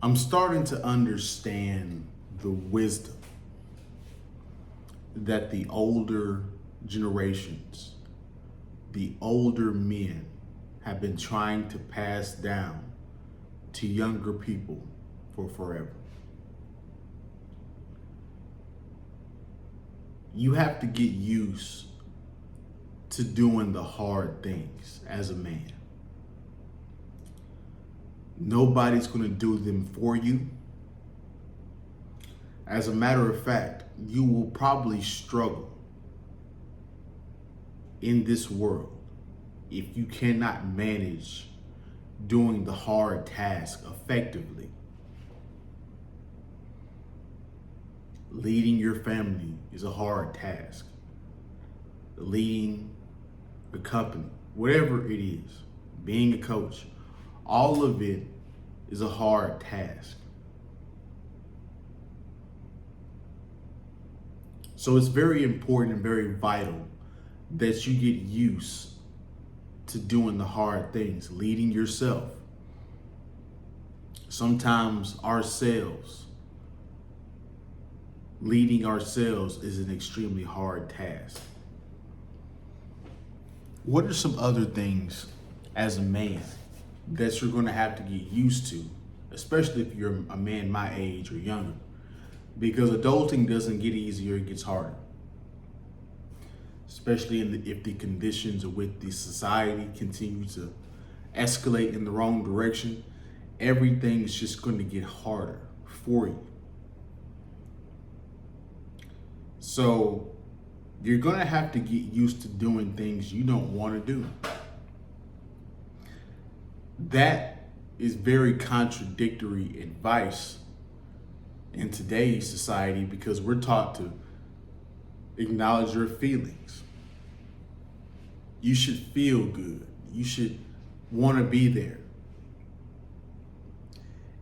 I'm starting to understand the wisdom that the older generations, the older men, have been trying to pass down to younger people for forever. You have to get used to doing the hard things as a man. Nobody's going to do them for you. As a matter of fact, you will probably struggle in this world if you cannot manage doing the hard task effectively. Leading your family is a hard task. Leading a company, whatever it is, being a coach, all of it is a hard task. So it's very important and very vital that you get used to doing the hard things, leading yourself. Sometimes leading ourselves is an extremely hard task. What are some other things as a man that you're going to have to get used to, especially if you're a man my age or younger? Because adulting doesn't get easier, it gets harder. Especially if the conditions with the society continue to escalate in the wrong direction, everything is just going to get harder for you. So you're going to have to get used to doing things you don't want to do. That is very contradictory advice in today's society because we're taught to acknowledge your feelings. You should feel good. You should want to be there.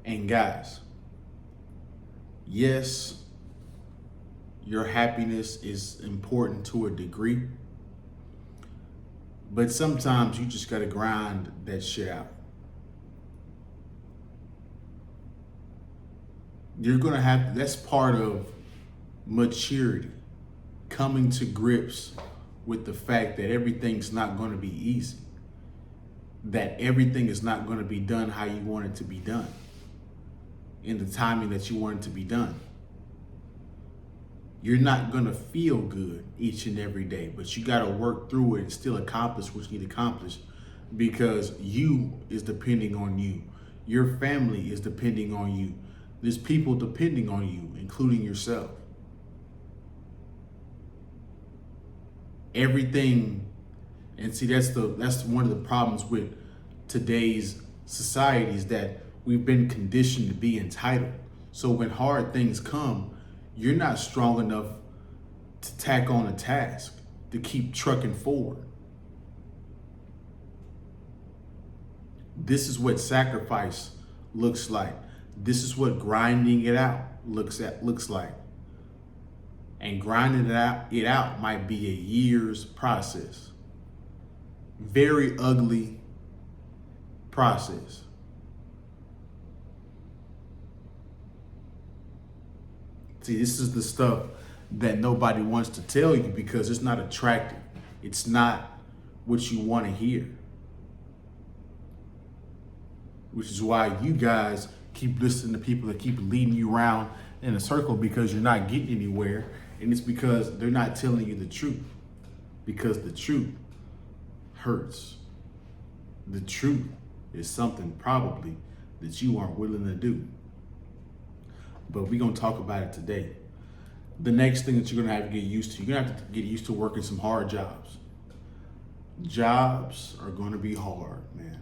And guys, yes, your happiness is important to a degree, but sometimes you just got to grind that shit out. You're going to have, that's part of maturity, coming to grips with the fact that everything's not going to be easy, that everything is not going to be done how you want it to be done, in the timing that you want it to be done. You're not going to feel good each and every day, but you got to work through it and still accomplish what you need to accomplish because you is depending on you. Your family is depending on you. There's people depending on you, including yourself. Everything, and see, that's one of the problems with today's society is that we've been conditioned to be entitled. So when hard things come, you're not strong enough to tack on a task, to keep trucking forward. This is what sacrifice looks like. This is what grinding it out looks like. And grinding it out might be a year's process. Very ugly process. See, this is the stuff that nobody wants to tell you because it's not attractive. It's not what you want to hear. Which is why you guys keep listening to people that keep leading you around in a circle because you're not getting anywhere. And it's because they're not telling you the truth. Because the truth hurts. The truth is something probably that you aren't willing to do. But we're going to talk about it today. The next thing that you're going to have to get used to, you're going to have to get used to working some hard jobs. Jobs are going to be hard, man.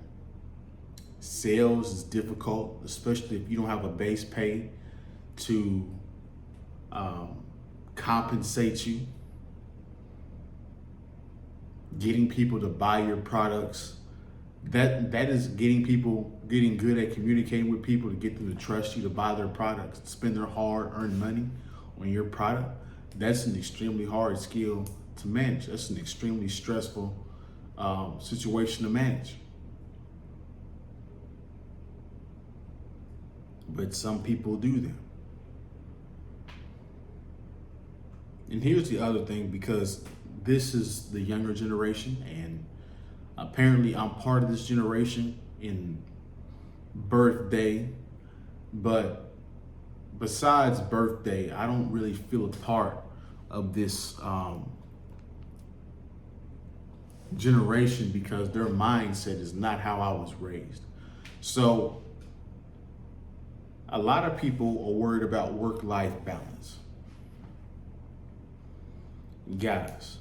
Sales is difficult, especially if you don't have a base pay to compensate you. Getting people to buy your products, that is getting good at communicating with people to get them to trust you to buy their products, spend their hard-earned money on your product. That's an extremely hard skill to manage. That's an extremely stressful situation to manage. but some people do them. And here's the other thing, because this is the younger generation, and apparently I'm part of this generation in birthday, but besides birthday, I don't really feel a part of this generation, because their mindset is not how I was raised. So a lot of people are worried about work-life balance. Guys,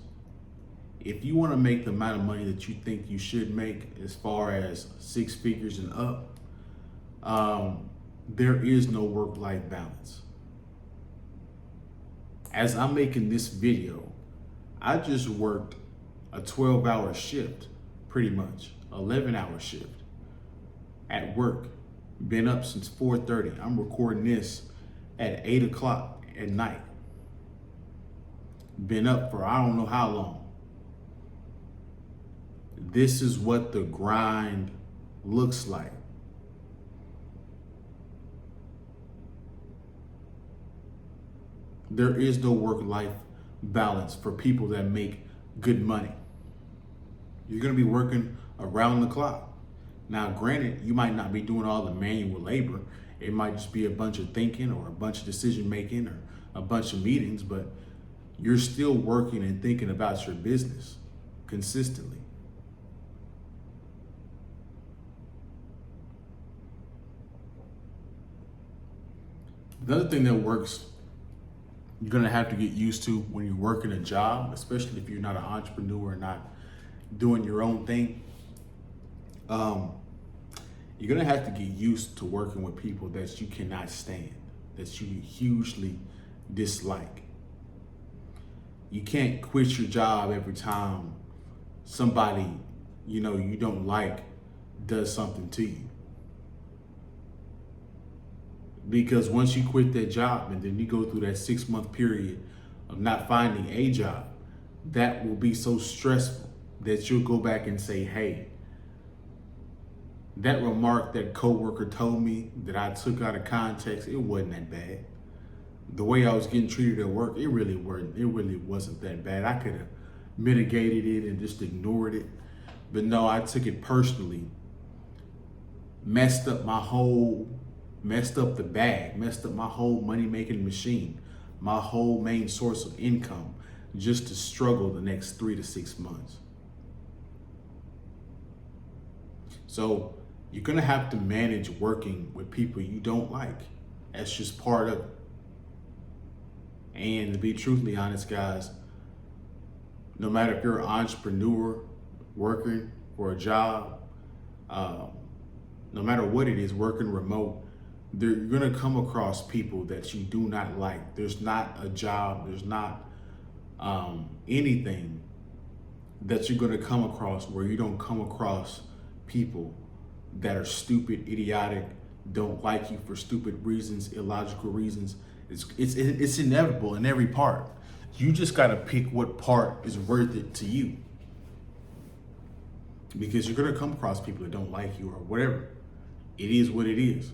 if you want to make the amount of money that you think you should make, as far as 6 figures and up, there is no work-life balance. As I'm making this video, I just worked a 12-hour shift, pretty much 11-hour shift at work. Been up since 4:30. I'm recording this at 8 o'clock at night. Been up for I don't know how long. This is what the grind looks like. There is no work-life balance for people that make good money. You're gonna be working around the clock. Now, granted, you might not be doing all the manual labor. It might just be a bunch of thinking or a bunch of decision making or a bunch of meetings, but you're still working and thinking about your business consistently. The other thing that works, you're gonna have to get used to when you're working a job, especially if you're not an entrepreneur and not doing your own thing. You're gonna have to get used to working with people that you cannot stand, that you hugely dislike. You can't quit your job every time somebody you don't like does something to you. Because once you quit that job and then you go through that 6-month period of not finding a job, that will be so stressful that you'll go back and say, hey, that remark that coworker told me that I took out of context, it wasn't that bad. The way I was getting treated at work, it really wasn't that bad. I could have mitigated it and just ignored it. But no, I took it personally. Messed up the bag, messed up my whole money-making machine, my whole main source of income, just to struggle the next 3 to 6 months. So you're gonna have to manage working with people you don't like. That's just part of it. And to be truthfully honest, guys, no matter if you're an entrepreneur working for a job, no matter what it is, working remote, you're gonna come across people that you do not like. There's not a job, there's not anything that you're gonna come across where you don't come across people that are stupid, idiotic, don't like you for stupid reasons, illogical reasons. It's inevitable in every part. You just gotta pick what part is worth it to you. Because you're gonna come across people that don't like you or whatever. It is what it is.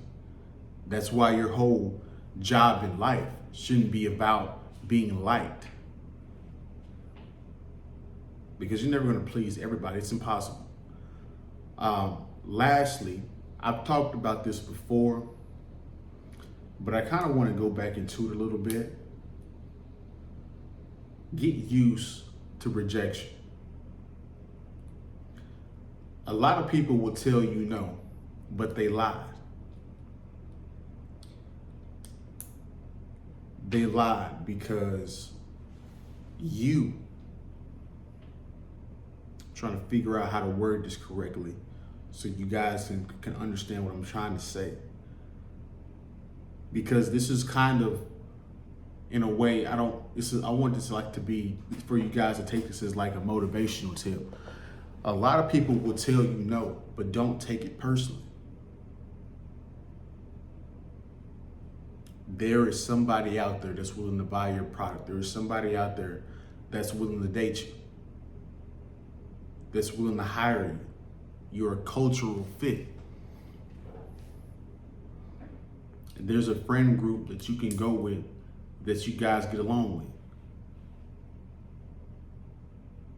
That's why your whole job in life shouldn't be about being liked. Because you're never gonna please everybody, it's impossible. Lastly, I've talked about this before, but I kind of want to go back into it a little bit. Get used to rejection. A lot of people will tell you no, but they lied. They lied because I'm trying to figure out how to word this correctly so you guys can understand what I'm trying to say. Because this is kind of, in a way, I want this to be, for you guys to take this as like a motivational tip. A lot of people will tell you no, but don't take it personally. There is somebody out there that's willing to buy your product. There is somebody out there that's willing to date you, that's willing to hire you. You're a cultural fit. There's a friend group that you can go with that you guys get along with.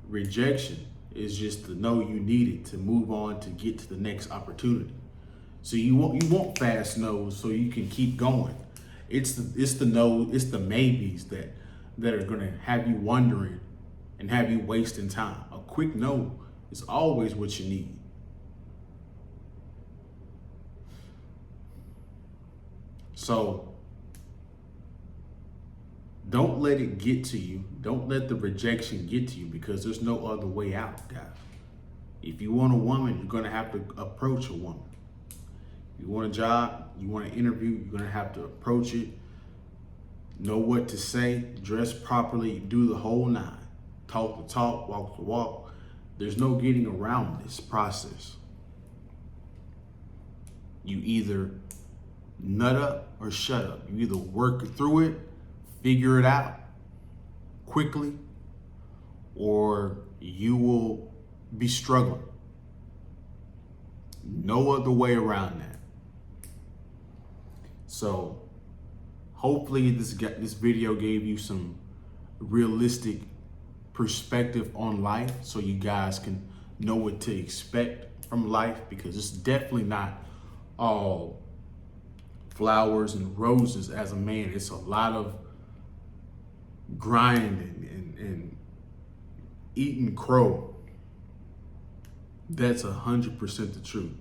Rejection is just to know you need it to move on to get to the next opportunity. So you want fast no's so you can keep going. It's the maybes that are gonna have you wondering and have you wasting time. A quick no is always what you need. So don't let it get to you. Don't let the rejection get to you, because there's no other way out, guys. If you want a woman, you're gonna have to approach a woman. If you want a job, you want an interview, you're gonna have to approach it, know what to say, dress properly, do the whole nine. Talk the talk, walk the walk. There's no getting around this process. You either nut up or shut up. You either work through it, figure it out quickly, or you will be struggling. No other way around that. So hopefully this video gave you some realistic perspective on life, so you guys can know what to expect from life, because it's definitely not all flowers and roses as a man. It's a lot of grinding and eating crow. That's 100% the truth.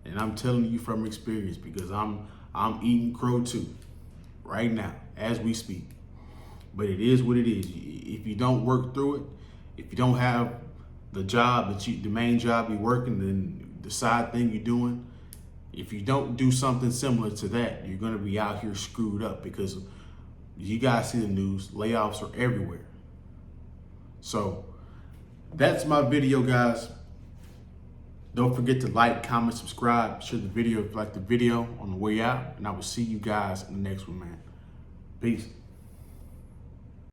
And I'm telling you from experience, because I'm eating crow too right now as we speak. But it is what it is. If you don't work through it, if you don't have the job the main job you're working, then the side thing you're doing, if you don't do something similar to that, you're gonna be out here screwed up, because you guys see the news, layoffs are everywhere. So that's my video, guys. Don't forget to like, comment, subscribe, share the video if you like the video on the way out, and I will see you guys in the next one, man. Peace.